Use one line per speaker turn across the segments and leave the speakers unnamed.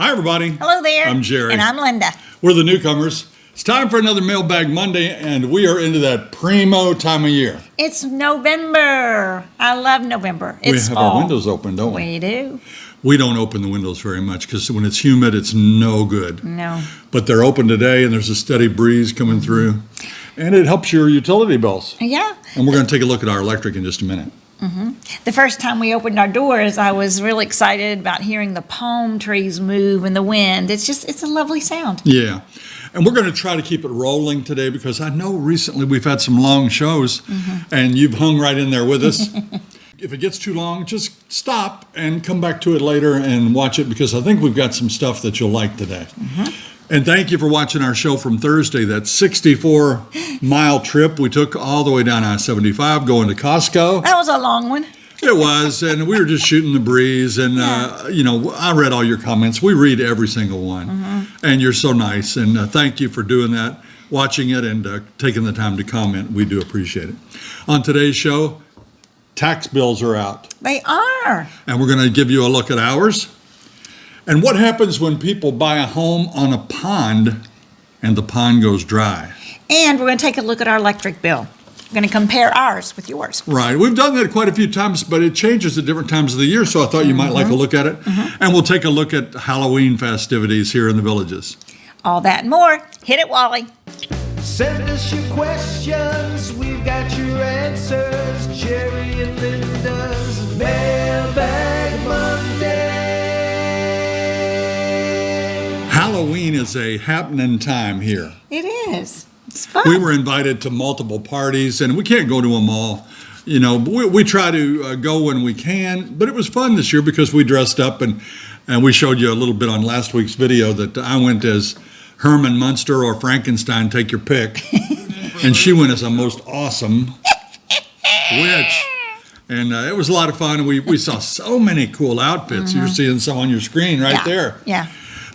Hi, everybody.
Hello there.
I'm Jerry.
And I'm Linda.
We're the Newcomers. It's time for another Mailbag Monday, and we are into that primo time of year.
It's November. I love November. It's
We have
fall.
our windows open, don't we?
We do.
We don't open the windows very much because when it's humid, it's no good.
No.
But they're open today, and there's a steady breeze coming through, and it helps your utility bills.
Yeah.
And we're going to take a look at our electric in just a minute.
The first time we opened our doors, I was really excited about hearing the palm trees move in the wind. It's a lovely sound.
Yeah. And we're going to try to keep it rolling today because I know recently we've had some long shows, and you've hung right in there with us. If it gets too long, just stop and come back to it later and watch it because I think we've got some stuff that you'll like today. And thank you for watching our show from Thursday, that 64-mile trip we took all the way down I-75 going to Costco.
That was a long one.
It was, and we were just shooting the breeze, and, I read all your comments. We read every single one, and you're so nice, and thank you for doing that, watching it, and taking the time to comment. We do appreciate it. On today's show, tax bills are out,
They are.
and we're going to give you a look at ours. And what happens when people buy a home on a pond and the pond goes dry?
And we're going to take a look at our electric bill. We're going to compare ours with yours.
Right. We've done that quite a few times, but it changes at different times of the year, so I thought you might like a look at it. And we'll take a look at Halloween festivities here in the villages.
All that and more. Hit it, Wally.
Send us your questions, we've got your answers. Jerry and Linda's Mailbag Monday.
Halloween is a happening time here.
It is. It's fun.
We were invited to multiple parties, and we can't go to them all. But we try to go when we can. But it was fun this year because we dressed up, and we showed you a little bit on last week's video that I went as Herman Munster or Frankenstein, take your pick. And she went as a most awesome witch. And it was a lot of fun. We saw so many cool outfits. You're seeing some on your screen right there.
Yeah.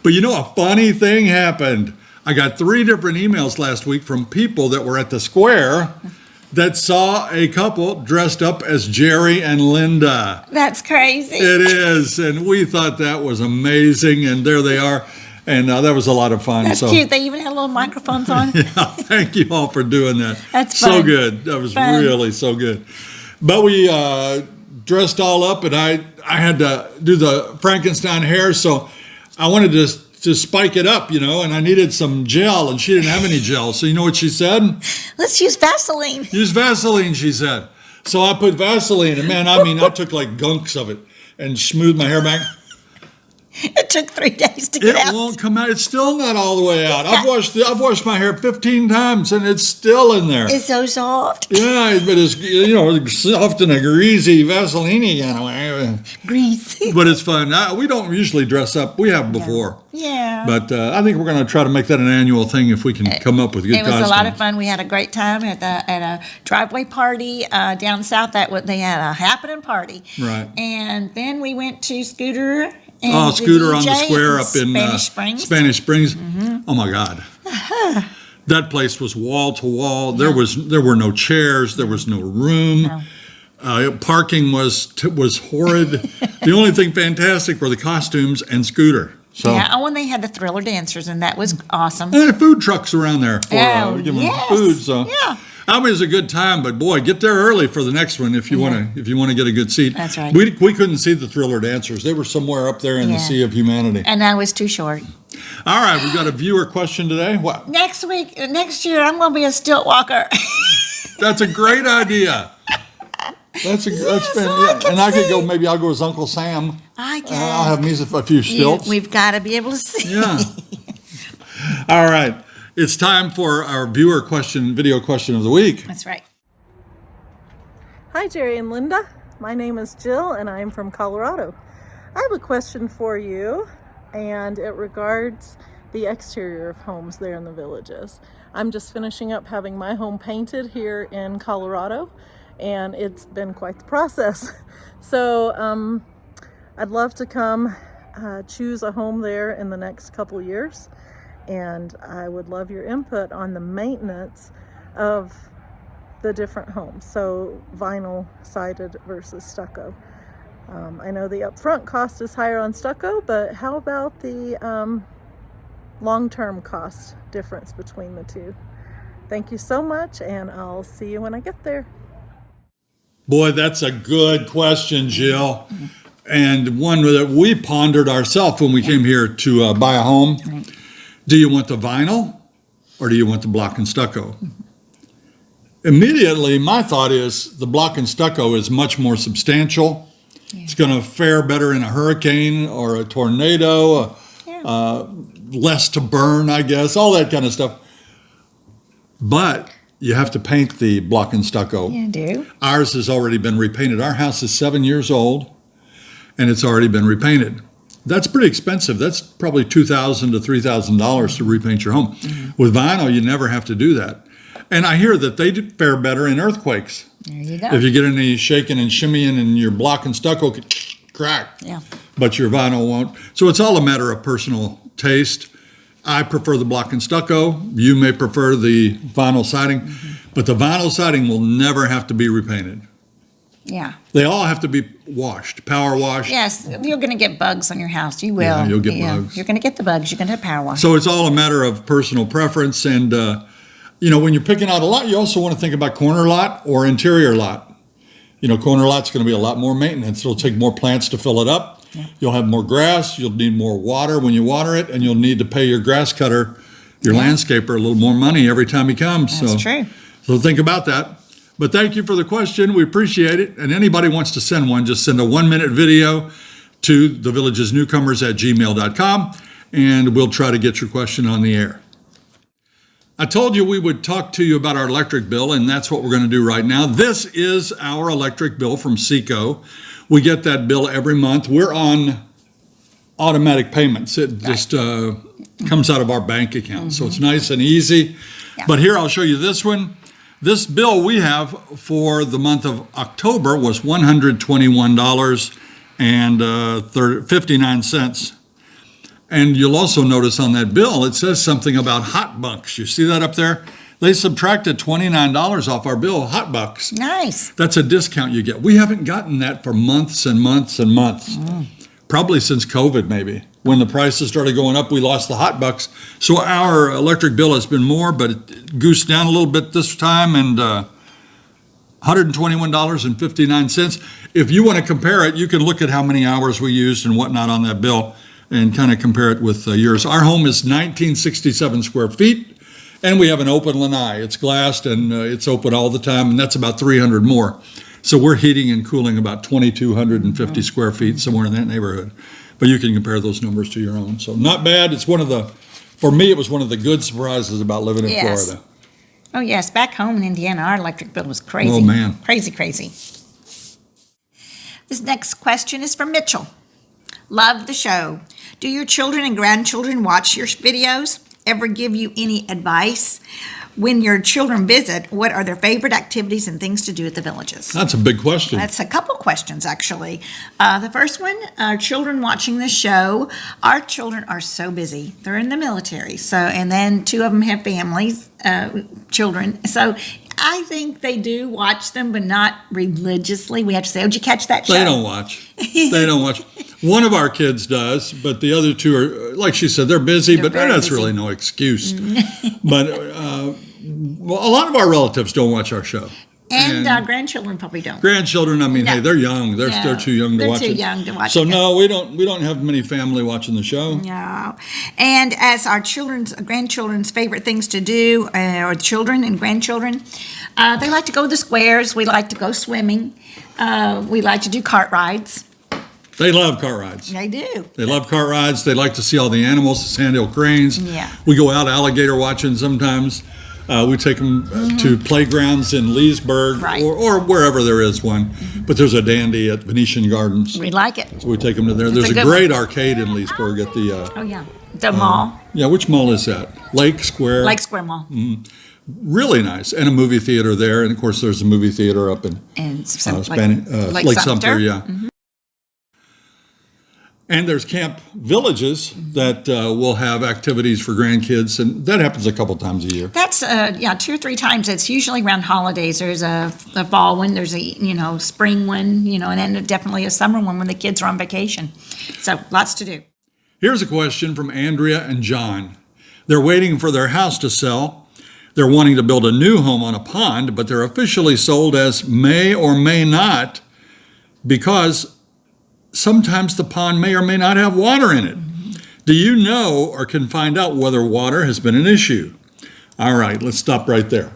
But a funny thing happened. I got 3 different emails last week from people that were at the square that saw a couple dressed up as Jerry and Linda.
That's crazy.
It is. And we thought that was amazing. And there they are. And that was a lot of fun.
That's cute. They even had little microphones on.
Yeah, thank you all for doing that.
That's
so
fun.
good. That was
Fun.
really so good. But we dressed all up, and I had to do the Frankenstein hair, so I wanted to spike it up, and I needed some gel, and she didn't have any gel. So you know what she said?
Let's use Vaseline.
Use Vaseline, she said. So I put Vaseline, and man, I took like gunks of it and smoothed my hair back.
It took 3 days to get
It
out.
won't come out. It's still not all the way out. I've washed my hair 15 times, and it's still in there.
It's so soft.
Yeah, but it's soft and a greasy Vaseline kind of way.
Greasy.
But it's fun. We don't usually dress up. We have before.
Yeah.
But I think we're going to try to make that an annual thing if we can come up with good
It was
costumes.
a lot of fun. We had a great time at a driveway party down south. They had a happening party.
Right.
And then we went to Scooter. And
Scooter on the
DJ
square up in
Spanish Springs.
Spanish Springs. Oh my God. That place was wall to wall. There were no chairs. There was no room. Parking was horrid. The only thing fantastic were the costumes and Scooter. So
and they had the Thriller dancers, and that was awesome.
there are food trucks around there for giving
yes.
food. So
Yeah.
I mean, it was a good time, but boy, get there early for the next one if you want to get a good seat.
That's right.
We couldn't see the Thriller dancers; they were somewhere up there in the sea of humanity.
And I was too short.
All right, we got a viewer question today. What?
Next year, I'm going to be a stilt walker.
That's a great idea. That's fantastic. And I could go. Maybe I'll go as Uncle Sam.
I can.
I'll have me a few stilts.
We've got to be able to see.
Yeah. All right. It's time for our viewer video question of the week.
That's right.
Hi, Jerry and Linda. My name is Jill, and I'm from Colorado. I have a question for you, and it regards the exterior of homes there in the villages. I'm just finishing up having my home painted here in Colorado, and it's been quite the process. So I'd love to come choose a home there in the next couple years, and I would love your input on the maintenance of the different homes, so vinyl sided versus stucco. I know the upfront cost is higher on stucco, but how about the long-term cost difference between the two? Thank you so much, and I'll see you when I get there.
Boy, that's a good question, Jill. And one that we pondered ourselves when we came here to buy a home.
Right.
Do you want the vinyl or do you want the block and stucco? Immediately, my thought is the block and stucco is much more substantial. Yeah. It's going to fare better in a hurricane or a tornado, less to burn, I guess, all that kind of stuff. But you have to paint the block and stucco.
You do.
Ours has already been repainted. Our house is 7 years old, and it's already been repainted. That's pretty expensive. That's probably $2,000 to $3,000 to repaint your home. Mm-hmm. With vinyl, you never have to do that. And I hear that they fare better in earthquakes.
There you go.
If you get any shaking and shimmying and your block and stucco could crack, but your vinyl won't. So it's all a matter of personal taste. I prefer the block and stucco. You may prefer the vinyl siding, but the vinyl siding will never have to be repainted.
Yeah.
They all have to be washed, power washed.
Yes, you're going to get bugs on your house. You will.
Yeah, you'll get bugs.
You're going to get the bugs. You're going to power wash.
So it's all a matter of personal preference. And, when you're picking out a lot, you also want to think about corner lot or interior lot. Corner lot's going to be a lot more maintenance. It'll take more plants to fill it up. Yeah. You'll have more grass. You'll need more water when you water it, and you'll need to pay your grass cutter, your landscaper, a little more money every time he comes.
That's true.
So think about that. But thank you for the question. We appreciate it. And anybody wants to send one, just send a 1-minute video to thevillagesnewcomers@gmail.com, and we'll try to get your question on the air. I told you we would talk to you about our electric bill, and that's what we're going to do right now. This is our electric bill from Seco. We get that bill every month. We're on automatic payments. It just comes out of our bank account. So it's nice and easy. Yeah. But here, I'll show you this one. This bill we have for the month of October was $121.59. And you'll also notice on that bill, it says something about hot bucks. You see that up there? They subtracted $29 off our bill, hot bucks.
Nice.
That's a discount you get. We haven't gotten that for months and months and months. Probably since COVID, maybe. When the prices started going up, we lost the hot bucks. So our electric bill has been more, but it goosed down a little bit this time, and $121.59. If you want to compare it, you can look at how many hours we used and whatnot on that bill and kind of compare it with yours. Our home is 1967 square feet. And we have an open lanai. It's glassed and it's open all the time, and that's about 300 more. So we're heating and cooling about 2,250 square feet, somewhere in that neighborhood. But you can compare those numbers to your own. So not bad. It's for me, it was one of the good surprises about living in Florida.
Oh, yes. Back home in Indiana, our electric bill was crazy.
Oh, man.
Crazy, crazy. This next question is from Mitchell. Love the show. Do your children and grandchildren watch your videos? Ever give you any advice? When your children visit, what are their favorite activities and things to do at the Villages?
That's a big question.
That's a couple questions, actually. The first one, our children watching the show. Our children are so busy. They're in the military. And then 2 of them have families, children. So I think they do watch them, but not religiously. We have to say, "Oh, did you catch that show?"
They don't watch. They don't watch. One of our kids does, but the other 2 are, like she said, they're busy, but that's really no excuse. But a lot of our relatives don't watch our show.
And our grandchildren probably don't.
Grandchildren, hey, they're young. They're too young to watch it.
They're too young to watch it.
So no, we don't have many family watching the show.
No. And as our grandchildren's favorite things to do, or children and grandchildren, they like to go to the squares. We like to go swimming. We like to do cart rides.
They love cart rides.
They do.
They love cart rides. They like to see all the animals, the sandhill cranes.
Yeah.
We go out alligator watching sometimes. We take them to playgrounds in Leesburg or wherever there is one. But there's a dandy at Venetian Gardens.
We like it.
So we take them to there. There's a great arcade in Leesburg at the...
the mall.
Yeah, which mall is that? Lake Square?
Lake Square Mall.
Really nice. And a movie theater there. And, of course, there's a movie theater up in
Lake
Sumter. Yeah. And there's camp villages that will have activities for grandkids, and that happens a couple times a year.
That's, 2 or 3 times. It's usually around holidays. There's a fall one, there's a, spring one, and then definitely a summer one when the kids are on vacation. So lots to do.
Here's a question from Andrea and John. They're waiting for their house to sell. They're wanting to build a new home on a pond, but they're officially sold as may or may not because sometimes the pond may or may not have water in it. Do you know or can find out whether water has been an issue? All right, let's stop right there.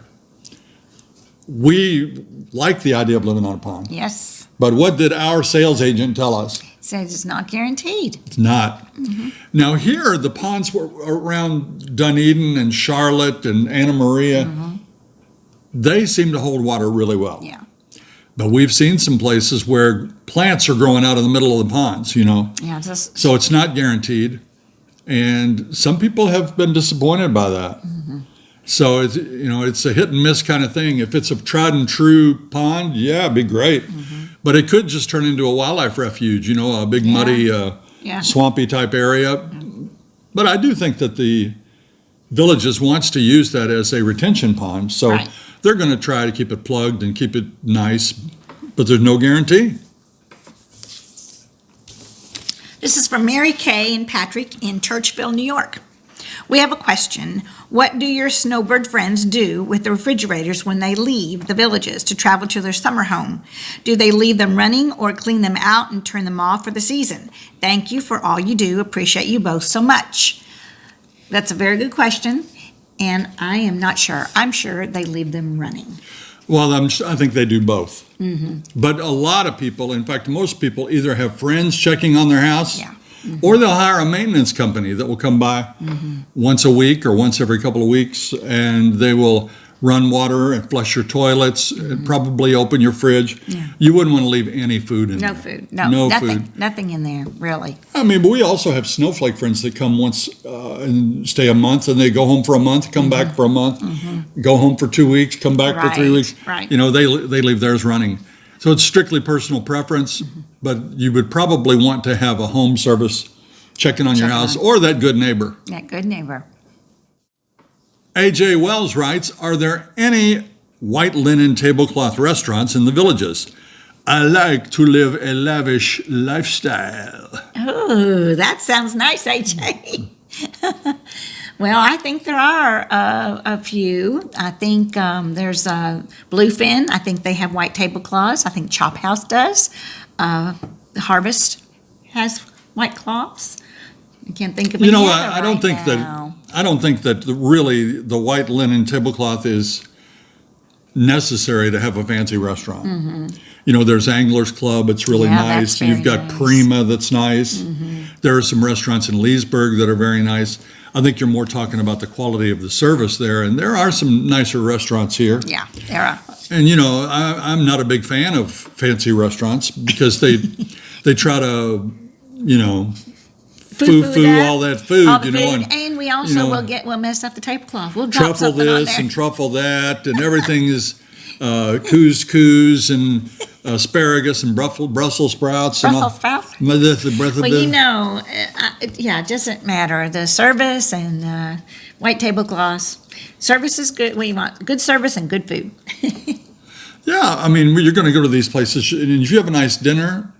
We like the idea of living on a pond.
Yes.
But what did our sales agent tell us?
Says it's not guaranteed.
It's not. Now here, the ponds were around Dunedin and Charlotte and Anna Maria. They seem to hold water really well.
Yeah.
But we've seen some places where plants are growing out of the middle of the ponds,
Yeah,
So it's not guaranteed. And some people have been disappointed by that. So it's a hit and miss kind of thing. If it's a tried and true pond, yeah, it'd be great. But it could just turn into a wildlife refuge, a big muddy, swampy type area. But I do think that the Villages wants to use that as a retention pond. So
Right.
they're going to try to keep it plugged and keep it nice, but there's no guarantee.
This is from Mary Kay and Patrick in Churchville, New York. We have a question. What do your snowbird friends do with the refrigerators when they leave the Villages to travel to their summer home? Do they leave them running or clean them out and turn them off for the season? Thank you for all you do. Appreciate you both so much. That's a very good question, and I am not sure. I'm sure they leave them running.
Well, I think they do both. But a lot of people, in fact, most people either have friends checking on their house, or they'll hire a maintenance company that will come by once a week or once every couple of weeks, and they will run water and flush your toilets, and probably open your fridge. You wouldn't want to leave any food in
No
there.
food. No, nothing. Nothing in there, really.
I mean, but we also have snowflake friends that come once and stay a month, and they go home for a month, come back for a month, go home for 2 weeks, come back for 3 weeks.
Right.
They leave theirs running. So it's strictly personal preference, but you would probably want to have a home service checking on your house or that good neighbor.
That good neighbor.
A.J. Wells writes, are there any white linen tablecloth restaurants in the Villages? I like to live a lavish lifestyle.
Oh, that sounds nice, AJ. Well, I think there are a few. I think there's Bluefin. I think they have white tablecloths. I think Chop House does. Harvest has white cloths. I can't think of any other
I don't think
now.
I don't think that really the white linen tablecloth is necessary to have a fancy restaurant. There's Anglers Club. It's really nice.
That's very
You've got
nice.
Prima. That's nice. There are some restaurants in Leesburg that are very nice. I think you're more talking about the quality of the service there, and there are some nicer restaurants here.
Yeah, there are.
And I'm not a big fan of fancy restaurants because they try to foo-foo all that food,
all the food. And we also we'll mess up the tablecloth. We'll drop
truffle
something on
this
there.
and truffle that, and everything is couscous and asparagus and Brussels sprouts.
Brussels sprouts?
Well,
it doesn't matter. The service and white tablecloths. Service is good. We want good service and good food.
Yeah, I mean, you're going to go to these places, and if you have a nice dinner,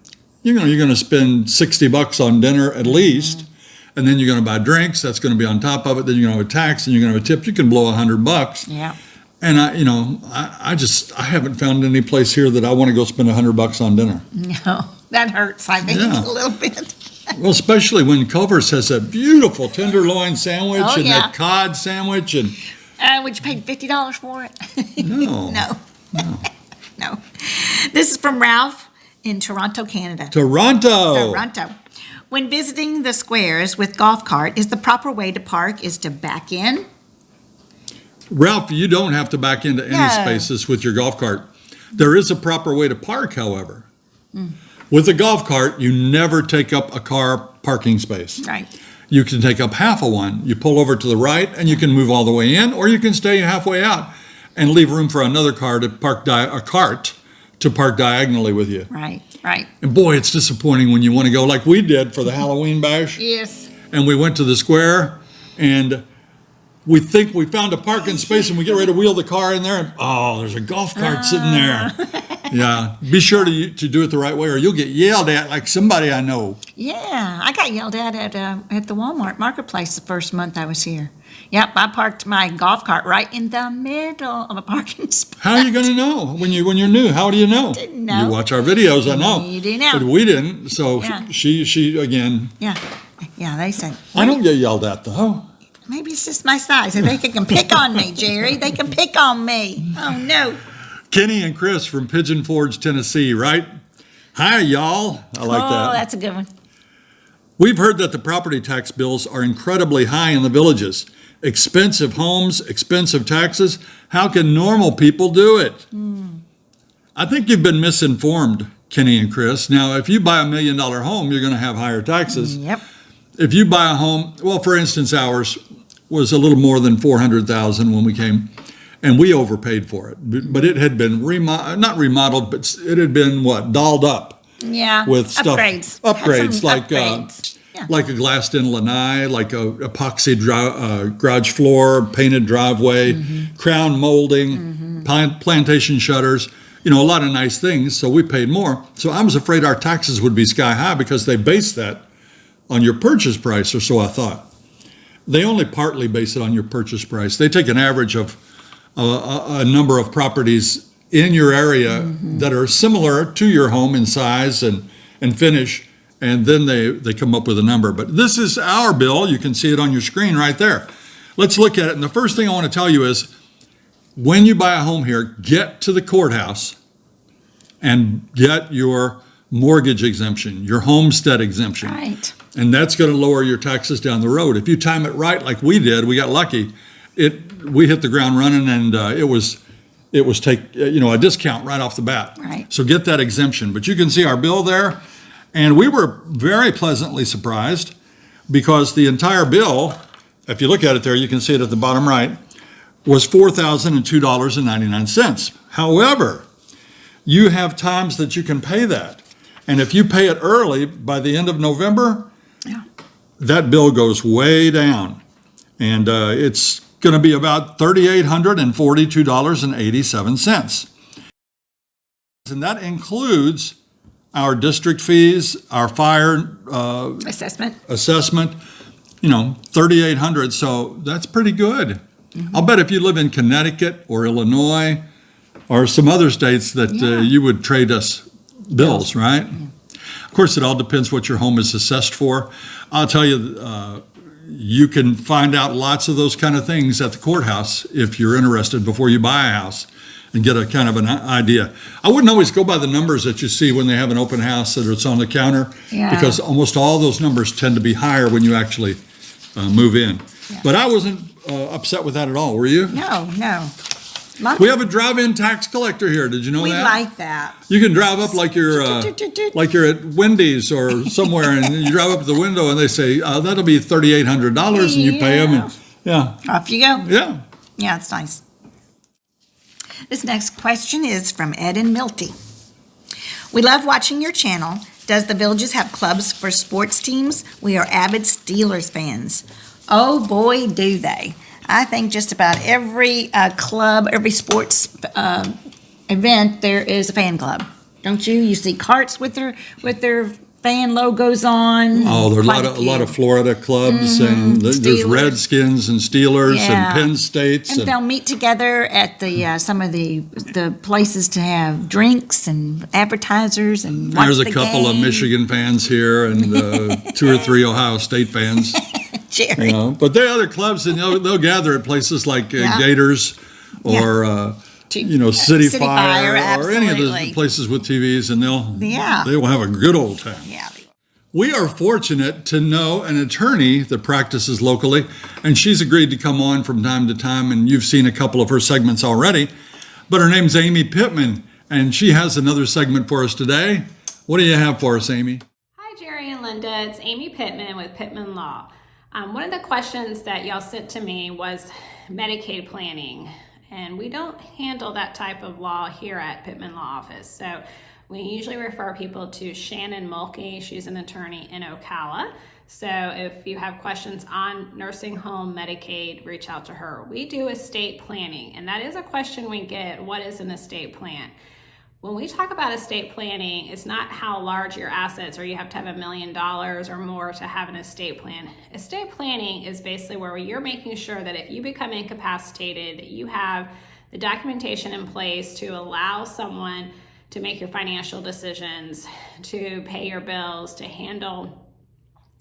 you're going to spend $60 on dinner at least, and then you're going to buy drinks. That's going to be on top of it. Then you're going to have a tax, and you're going to have a tip. You can blow $100.
Yeah.
And I haven't found any place here that I want to go spend $100 on dinner.
No, that hurts. I think
Yeah.
a little bit.
Well, especially when Culver's has a beautiful tenderloin sandwich
Oh,
and
yeah.
that cod sandwich, and
Would you pay $50 for it?
no,
No. This is from Ralph in Toronto, Canada.
Toronto.
Toronto. When visiting the squares with golf cart, is the proper way to park is to back in?
Ralph, you don't have to back into any
No.
spaces with your golf cart. There is a proper way to park, however. With a golf cart, you never take up a car parking space.
Right.
You can take up half of one. You pull over to the right and you can move all the way in, or you can stay halfway out and leave room for another car to park to park diagonally with you.
Right, right.
And boy, it's disappointing when you want to go like we did for the Halloween bash.
Yes.
And we went to the square, and we think we found a parking space, and we get ready to wheel the car in there, and there's a golf cart sitting there. Yeah, be sure to do it the right way, or you'll get yelled at like somebody I know.
Yeah, I got yelled at the Walmart Marketplace the first month I was here. Yep, I parked my golf cart right in the middle of a parking spot.
How are you going to know when you're new? How do you know?
Didn't know.
You watch our videos, I know.
You do know.
But we didn't. So
Yeah.
she again.
Yeah, they said.
I don't get yelled at though.
Maybe it's just my size. They can pick on me, Jerry. They can pick on me. Oh, no.
Kenny and Chris from Pigeon Forge, Tennessee, right? Hi, y'all. I like that.
Oh, that's a good one.
We've heard that the property tax bills are incredibly high in the villages. Expensive homes, expensive taxes. How can normal people do it? I think you've been misinformed, Kenny and Chris. Now, if you buy $1 million home, you're going to have higher taxes.
Yep.
If you buy a home, well, for instance, ours was a little more than $400,000 when we came, and we overpaid for it. But it had been not remodeled, but it had been dolled up.
Yeah.
With stuff.
Upgrades.
Upgrades
Had some
like
upgrades. Yeah.
like a glassed-in lanai, like a epoxy garage floor, painted driveway, crown molding, plantation shutters. A lot of nice things. So we paid more. So I was afraid our taxes would be sky high because they based that on your purchase price, or so I thought. They only partly base it on your purchase price. They take an average of a number of properties in your area that are similar to your home in size and finish, and then they come up with a number. But this is our bill. You can see it on your screen right there. Let's look at it. And the first thing I want to tell you is, when you buy a home here, get to the courthouse and get your mortgage exemption, your homestead exemption.
Right.
And that's going to lower your taxes down the road. If you time it right, like we did, we got lucky. We hit the ground running, and it was a discount right off the bat.
Right.
So get that exemption. But you can see our bill there, and we were very pleasantly surprised because the entire bill, if you look at it there, you can see it at the bottom right, was $4,002.99. However, you have times that you can pay that. And if you pay it early, by the end of November, that bill goes way down. And it's going to be about $3,842.87. And that includes our district fees, our fire
Assessment.
$3,800. So that's pretty good. I'll bet if you live in Connecticut or Illinois or some other states that you would trade us bills, right? Of course, it all depends what your home is assessed for. I'll tell you, you can find out lots of those kind of things at the courthouse if you're interested before you buy a house and get a kind of an idea. I wouldn't always go by the numbers that you see when they have an open house that it's on the counter, because almost all those numbers tend to be higher when you actually move in. Yeah. But I wasn't upset with that at all, were you?
No.
We have a drive-in tax collector here. Did you know that?
We like that.
You can drive up like you're at Wendy's or somewhere, and you drive up to the window, and they say that'll be $3,800, and you pay them, and
off you go.
Yeah,
it's nice. This next question is from Ed and Milty. We love watching your channel. Does the Villages have clubs for sports teams? We are avid Steelers fans. Oh boy, do they. I think just about every club, every sports event, there is a fan club. Don't you? You see carts with their fan logos on.
Oh, there are a lot of Florida clubs, and there's Redskins and Steelers and Penn States.
And they'll meet together at the some of the places to have drinks and appetizers and watch
there's
the
a couple of Michigan fans here and 2 or 3 Ohio State fans.
Jerry.
But there are other clubs, and they'll gather at places like Gators or City Fire or any of those places with TVs, and they will have a good old time.
Yeah.
We are fortunate to know an attorney that practices locally, and she's agreed to come on from time to time, and you've seen a couple of her segments already. But her name's Amy Pittman, and she has another segment for us today. What do you have for us, Amy?
Hi, Jerry and Linda. It's Amy Pittman with Pittman Law. One of the questions that y'all sent to me was Medicaid planning. And we don't handle that type of law here at Pittman Law Office. So we usually refer people to Shannon Mulkey. She's an attorney in Ocala. So if you have questions on nursing home Medicaid, reach out to her. We do estate planning, and that is a question we get: what is an estate plan? When we talk about estate planning, it's not how large your assets are. You have to have $1 million or more to have an estate plan. Estate planning is basically where you're making sure that if you become incapacitated, you have the documentation in place to allow someone to make your financial decisions, to pay your bills, to handle,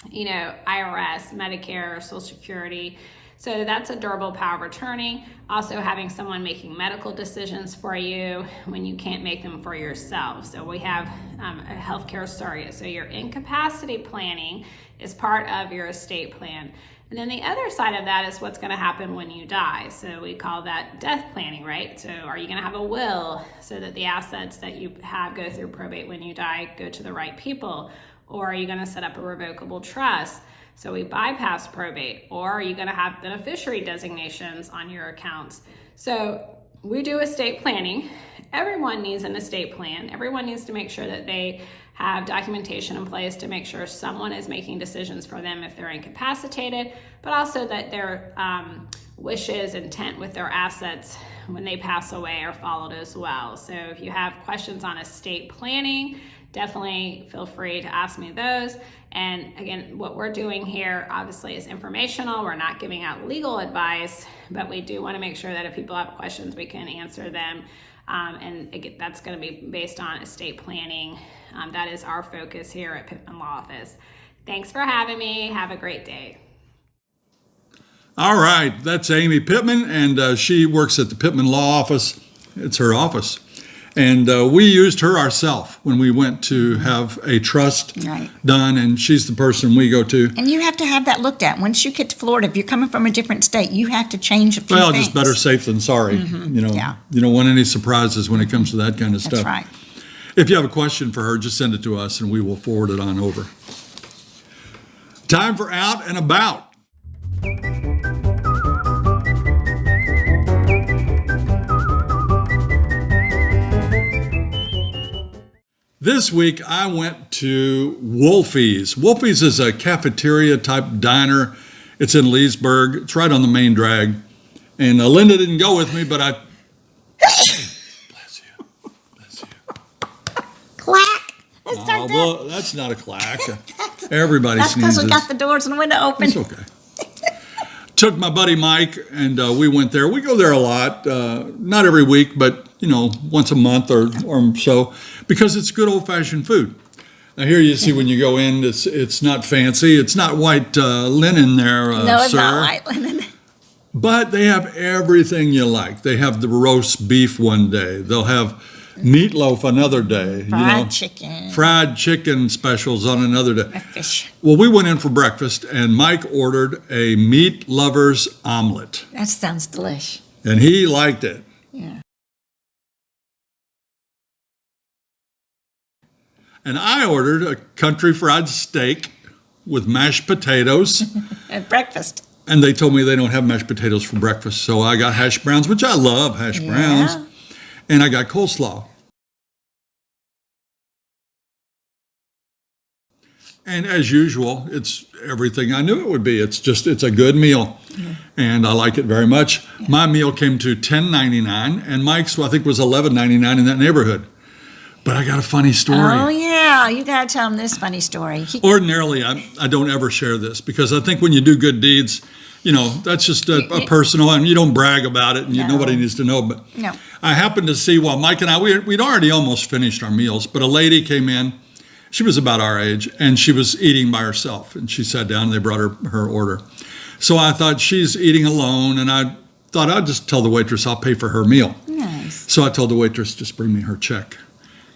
IRS, Medicare, Social Security. So that's a durable power of attorney. Also having someone making medical decisions for you when you can't make them for yourself. So we have a healthcare surrogate. So your incapacity planning is part of your estate plan. And then the other side of that is what's going to happen when you die. So we call that death planning, right? So are you going to have a will so that the assets that you have go through probate when you die go to the right people? Or are you going to set up a revocable trust so we bypass probate? Or are you going to have beneficiary designations on your accounts? So we do estate planning. Everyone needs an estate plan. Everyone needs to make sure that they have documentation in place to make sure someone is making decisions for them if they're incapacitated, but also that their wishes, intent with their assets when they pass away are followed as well. So if you have questions on estate planning, definitely feel free to ask me those. And again, what we're doing here obviously is informational. We're not giving out legal advice, but we do want to make sure that if people have questions, we can answer them. And again, that's going to be based on estate planning. That is our focus here at Pittman Law Office. Thanks for having me. Have a great day.
All right, that's Amy Pittman, and she works at the Pittman Law Office. It's her office. And we used her ourselves when we went to have a trust done, and she's the person we go to.
And you have to have that looked at. Once you get to Florida, if you're coming from a different state, you have to change a few things.
Well, just better safe than sorry. You don't want any surprises when it comes to that kind of stuff.
That's right.
If you have a question for her, just send it to us, and we will forward it on over. Time for Out and About. This week, I went to Wolfie's. Wolfie's is a cafeteria-type diner. It's in Leesburg. It's right on the main drag. And Linda didn't go with me, but I... Bless you. Bless you.
Clack. Let's start
Well, that's not a clack. Everybody
That's because
sneezes.
we got the doors and the window open.
It's okay. Took my buddy Mike, and we went there. We go there a lot. Not every week, but, once a month or so, because it's good old-fashioned food. Now, here you see when you go in, it's not fancy. It's not white linen there,
No, it's
sir.
not white linen.
But they have everything you like. They have the roast beef one day. They'll have meatloaf another day. Fried chicken specials on another day.
Fish.
Well, we went in for breakfast, and Mike ordered a meat lover's omelet.
That sounds delish.
And he liked it.
Yeah.
And I ordered a country fried steak with mashed potatoes.
At breakfast.
And they told me they don't have mashed potatoes for breakfast. So I got hash browns, which I love hash browns. And I got coleslaw. And as usual, it's everything I knew it would be. It's a good meal. And I like it very much. My meal came to $10.99, and Mike's, I think, was $11.99 in that neighborhood. But I got a funny story.
Oh, yeah. You got to tell them this funny story.
Ordinarily, I don't ever share this because I think when you do good deeds, that's just a personal, and you don't brag about it, and nobody needs to know. But I happened to see while Mike and I, we'd already almost finished our meals, but a lady came in. She was about our age, and she was eating by herself. And she sat down, and they brought her order. So I thought, she's eating alone, and I thought I'd just tell the waitress I'll pay for her meal.
Nice.
So I told the waitress, just bring me her check.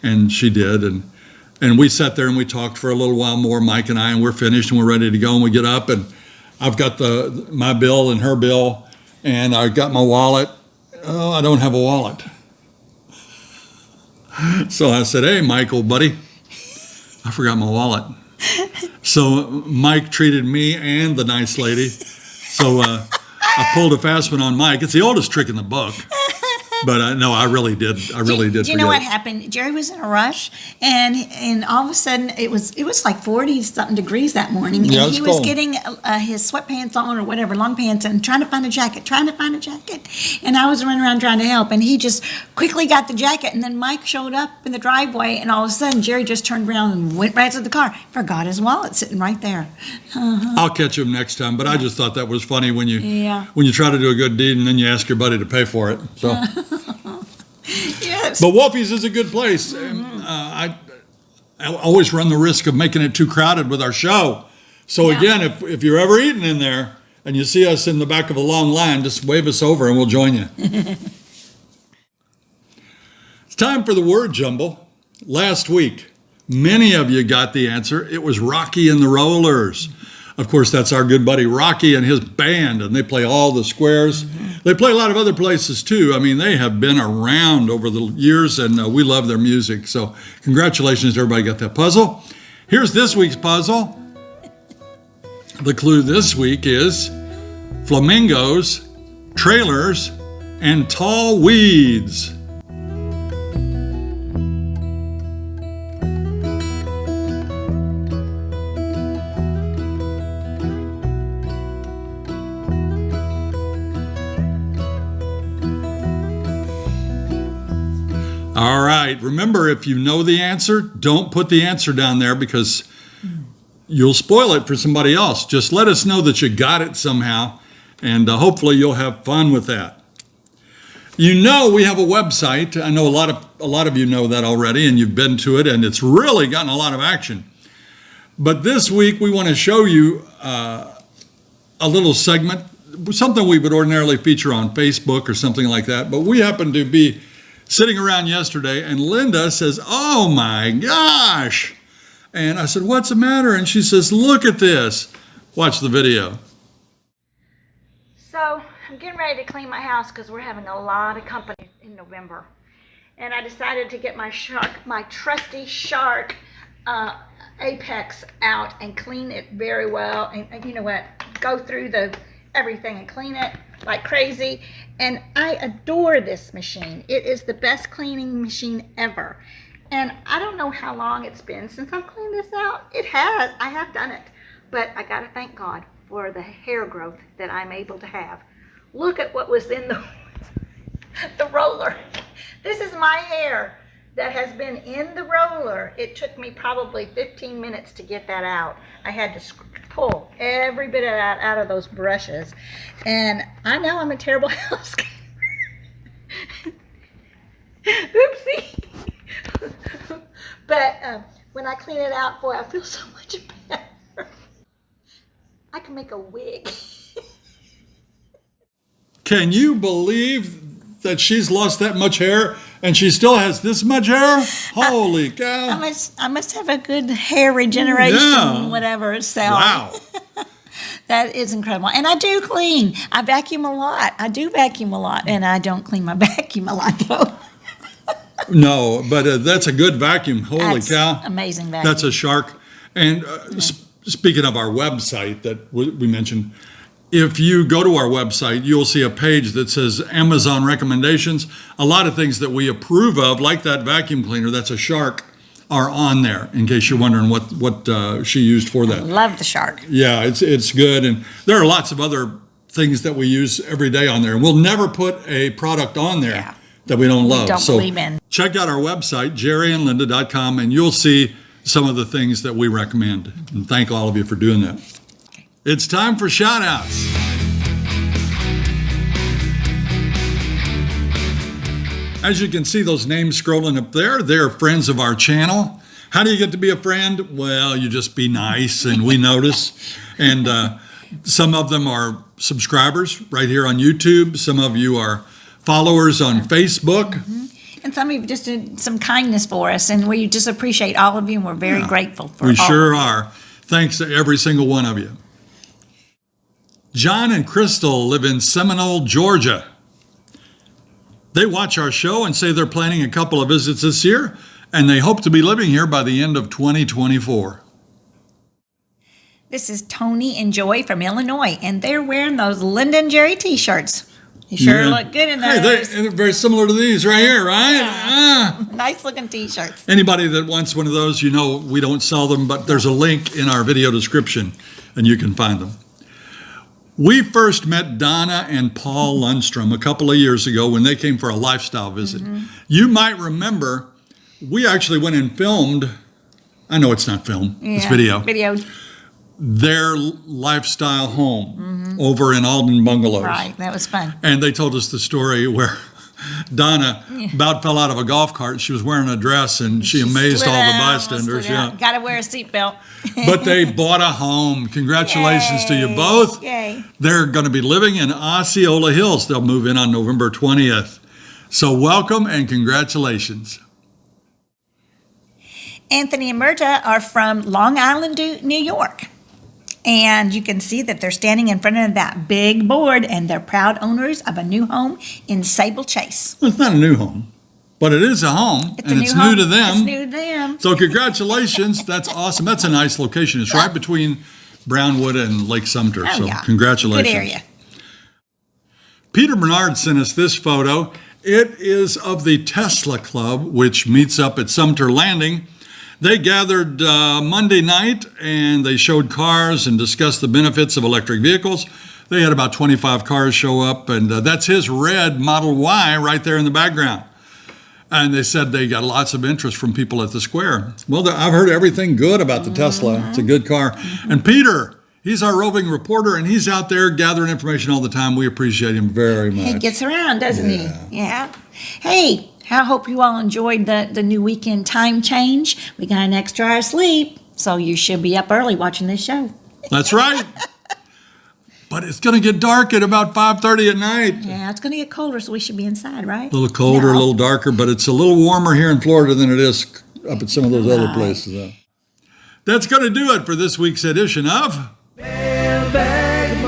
And she did, and we sat there and we talked for a little while more, Mike and I, and we're finished and we're ready to go, and we get up, and I've got my bill and her bill, and I got my wallet. Oh, I don't have a wallet. So I said, hey, Michael, buddy, I forgot my wallet. So Mike treated me and the nice lady. So I pulled a fast one on Mike. It's the oldest trick in the book. But no, I really did. I really did.
Do you know what
forget.
happened? Jerry was in a rush, and all of a sudden it was like 40 something degrees that morning, and
Yeah, it's
he was
cold.
getting his sweatpants on or whatever, long pants, and trying to find a jacket, and I was running around trying to help, and he just quickly got the jacket, and then Mike showed up in the driveway, and all of a sudden Jerry just turned around and went right to the car, forgot his wallet sitting right there.
I'll catch him next time. But I just thought that was funny when you
Yeah.
when you try to do a good deed and then you ask your buddy to pay for it. So,
Yes.
but Wolfie's is a good place. And, I always run the risk of making it too crowded with our show. So
Yeah.
again, if you're ever eating in there and you see us in the back of a long line, just wave us over and we'll join you. It's time for the word jumble. Last week, many of you got the answer. It was Rocky and the Rollers. Of course, that's our good buddy Rocky and his band, and they play all the squares. They play a lot of other places too. I mean, they have been around over the years, and we love their music. So congratulations to everybody got that puzzle. Here's this week's puzzle. The clue this week is flamingos, trailers, and tall weeds. All right. Remember, if you know the answer, don't put the answer down there because you'll spoil it for somebody else. Just let us know that you got it somehow, and hopefully you'll have fun with that. You know, we have a website. I know a lot of you know that already, and you've been to it, and it's really gotten a lot of action. But this week we want to show you a little segment, something we would ordinarily feature on Facebook or something like that. But we happen to be sitting around yesterday, and Linda says, "Oh my gosh." And I said, "What's the matter?" And she says, "Look at this." Watch the video.
So I'm getting ready to clean my house because we're having a lot of company in November. And I decided to get my trusty Shark Apex out and clean it very well. And you know what? Go through everything and clean it like crazy. And I adore this machine. It is the best cleaning machine ever. And I don't know how long it's been since I've cleaned this out. I have done it. But I gotta thank God for the hair growth that I'm able to have. Look at what was in the roller. This is my hair that has been in the roller. It took me probably 15 minutes to get that out. I had to pull every bit of that out of those brushes. And I know I'm a terrible housekeeper. Oopsie. But when I clean it out, boy, I feel so much better. I can make a wig.
Can you believe that she's lost that much hair and she still has this much hair? Holy cow.
I must have a good hair regeneration,
Yeah.
whatever. So
Wow.
that is incredible. And I do clean. I vacuum a lot. I do vacuum a lot. And I don't clean my vacuum a lot, though.
No, but that's a good vacuum. Holy
That's
cow.
amazing vacuum.
That's a Shark. And speaking of our website that we mentioned, if you go to our website, you'll see a page that says Amazon recommendations. A lot of things that we approve of, like that vacuum cleaner, that's a Shark, are on there, in case you're wondering what she used for that.
Love the Shark.
Yeah, it's good. And there are lots of other things that we use every day on there. And we'll never put a product on there
Yeah.
that we don't love.
don't
So
believe in.
check out our website, jerryandlinda.com, and you'll see some of the things that we recommend. And thank all of you for doing that. It's time for shout-outs. As you can see those names scrolling up there, they're friends of our channel. How do you get to be a friend? Well, you just be nice and we notice. And some of them are subscribers right here on YouTube. Some of you are followers on Facebook.
And some of you just did some kindness for us. And we just appreciate all of you. And we're very grateful for
We
all
sure
of you.
are. Thanks to every single one of you. John and Crystal live in Seminole, Georgia. They watch our show and say they're planning a couple of visits this year, and they hope to be living here by the end of 2024.
This is Tony and Joy from Illinois, and they're wearing those Linda and Jerry t-shirts. You sure
Yeah.
look good in
Hey,
those.
they're very similar to these right here, right?
Nice looking t-shirts.
Anybody that wants one of those, we don't sell them, but there's a link in our video description, and you can find them. We first met Donna and Paul Lundstrom a couple of years ago when they came for a lifestyle visit. You might remember, we actually went and filmed, I know it's not film, it's video, their lifestyle home over in Alden Bungalows.
Right, that was fun.
And they told us the story where Donna about fell out of a golf cart. She was wearing a dress and she amazed
Slid
all the
out,
bystanders.
slid out. Gotta wear a seatbelt.
But they bought a home. Congratulations to you
Yay.
both.
Yay.
They're going to be living in Osceola Hills. They'll move in on November 20th. So welcome and congratulations.
Anthony and Myrta are from Long Island, New York. And you can see that they're standing in front of that big board, and they're proud owners of a new home in Sable Chase.
Well, it's not a new home, but it is a home,
It's a
and it's
home.
new to them.
It's new to them.
So congratulations. That's awesome. That's a nice location. It's right between Brownwood and Lake Sumter.
Oh,
So
yeah.
congratulations.
Good area.
Peter Bernard sent us this photo. It is of the Tesla Club, which meets up at Sumter Landing. They gathered Monday night and they showed cars and discussed the benefits of electric vehicles. They had about 25 cars show up, and that's his red Model Y right there in the background. And they said they got lots of interest from people at the square. Well, I've heard everything good about the Tesla. It's a good car. And Peter, he's our roving reporter, and he's out there gathering information all the time. We appreciate him very much.
He gets around, doesn't he? Yeah. Hey, I hope you all enjoyed the new weekend time change. We got an extra hour of sleep, so you should be up early watching this show.
That's right. But it's going to get dark at about 5:30 at night.
Yeah, it's going to get colder, so we should be inside, right?
A little colder,
No.
a little darker, but it's a little warmer here in Florida than it is up at some of those other places. That's going to do it for this week's edition of
Mailbag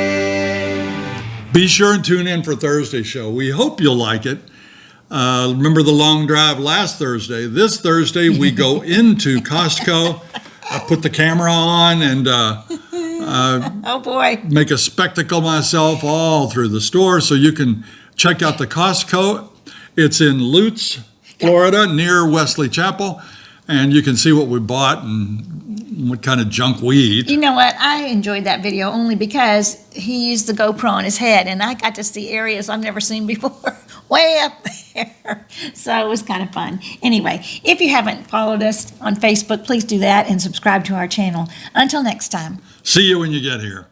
Monday.
Be sure and tune in for Thursday's show. We hope you'll like it. Remember the long drive last Thursday? This Thursday, we go into Costco. I put the camera on and
Oh, boy.
make a spectacle myself all through the store, so you can check out the Costco. It's in Lutz, Florida, near Wesley Chapel, and you can see what we bought and what kind of junk we eat.
You know what? I enjoyed that video only because he used the GoPro on his head, and I got to see areas I've never seen before, way up there. So it was kind of fun. Anyway, if you haven't followed us on Facebook, please do that and subscribe to our channel. Until next time.
See you when you get here.